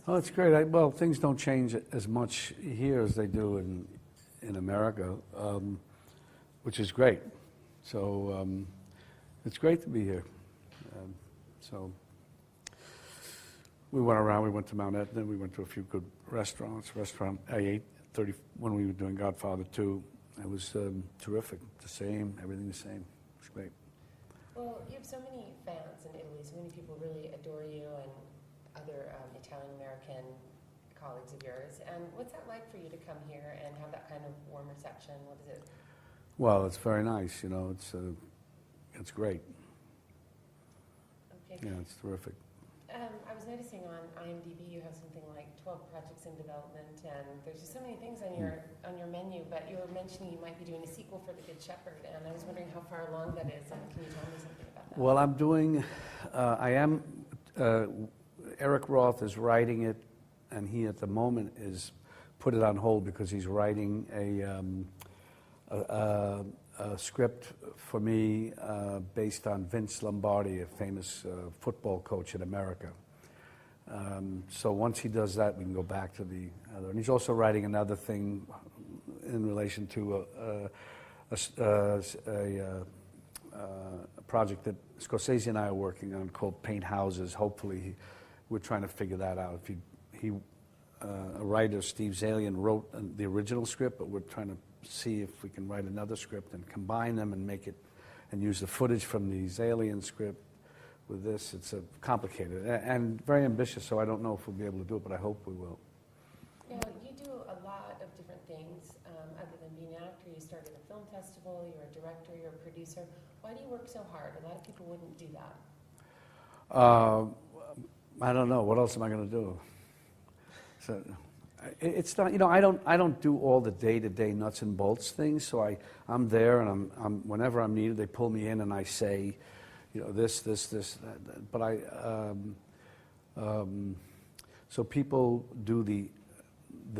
Oh, it's great. Well, things don't change as much here as they do in America, which is great. So it's great to be here. So we went around. We went to Mount Etna. We went to a few good restaurants. I ate 30 when we were doing Godfather 2. It was terrific. The same, everything the same. It was great. Well, you have so many fans in Italy. So many people really adore you and other Italian-American colleagues of yours. And what's that like for you to come here and have that kind of warm reception? What is it? Well, it's very nice. You know, it's great. Okay. Yeah, it's terrific. I was noticing on IMDb you have something like 12 projects in development, and there's just so many things on your menu. But you were mentioning you might be doing a sequel for The Good Shepherd, and I was wondering how far along that is. And can you tell me something about that? Well, I'm doing. Eric Roth is writing it, and he at the moment is put it on hold because he's writing a script for me based on Vince Lombardi, a famous football coach in America. So once he does that, we can go back to the other. And he's also writing another thing in relation to a project that Scorsese and I are working on called Paint Houses. Hopefully, we're trying to figure that out. A writer, Steve Zalian, wrote the original script, but we're trying to see if we can write another script and combine them and make it, and use the footage from the Zalian script with this. It's complicated and very ambitious, so I don't know if we'll be able to do it, but I hope we will. Now, you do a lot of different things other than being an actor. You started a film festival, you're a director, you're a producer. Why do you work so hard? A lot of people wouldn't do that. I don't know. What else am I going to do? So, it's not. You know, I don't do all the day-to-day nuts and bolts things. So I'm there, and I'm whenever I'm needed, they pull me in, and I say, you know, this, that. But so people do the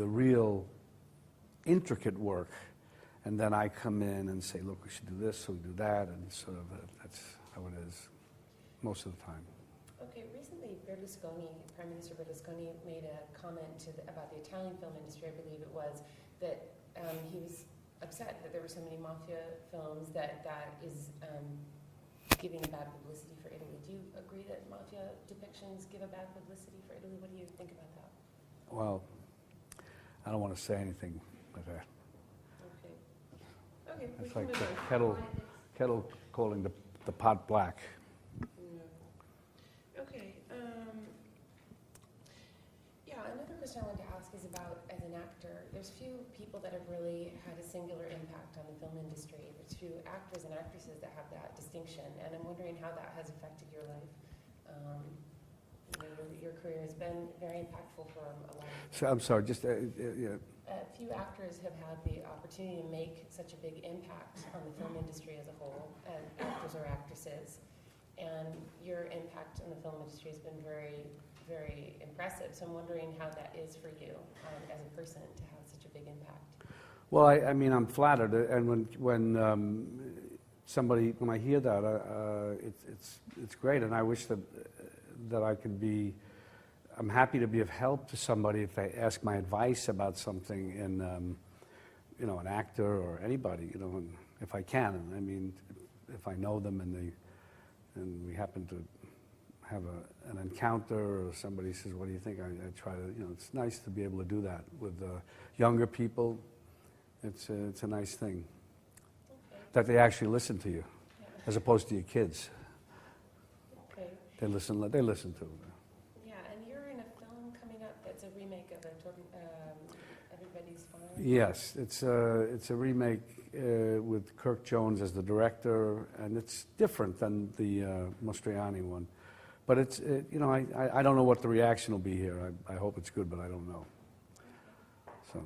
real intricate work, and then I come in and say, look, we should do this, so we do that, and sort of that's how it is most of the time. Okay, recently Berlusconi, Prime Minister Berlusconi, made a comment about the Italian film industry, I believe it was, that he was upset that there were so many mafia films that is giving a bad publicity for Italy. Do you agree that mafia depictions give a bad publicity for Italy? What do you think about that? Well, I don't want to say anything like that. Okay, it's like the kettle calling the pot black. Another question I wanted to ask is about, as an actor, there's few people that have really had a singular impact on the film industry. There's few actors and actresses that have that distinction, and I'm wondering how that has affected your life. Your career has been very impactful for a lot of people. So, I'm sorry, just few actors have had the opportunity to make such a big impact on the film industry as a whole, and actors or actresses. And your impact on the film industry has been very, very impressive. So I'm wondering how that is for you as a person to have such a big impact. Well, I mean, I'm flattered, and when I hear that, it's great, and I wish that I could be. I'm happy to be of help to somebody if they ask my advice about something in, an actor or anybody, if I can. I mean, if I know them and we happen to have an encounter, or somebody says, what do you think? I try to, it's nice to be able to do that with younger people. It's a nice thing. Okay. That they actually listen to you, as opposed to your kids. Okay. They listen to it. Yeah, and you're in a film coming up that's a remake of Everybody's Fine. Yes, it's a remake with Kirk Jones as the director, and it's different than the Mastroianni one. But I don't know what the reaction will be here. I hope it's good, but I don't know. So.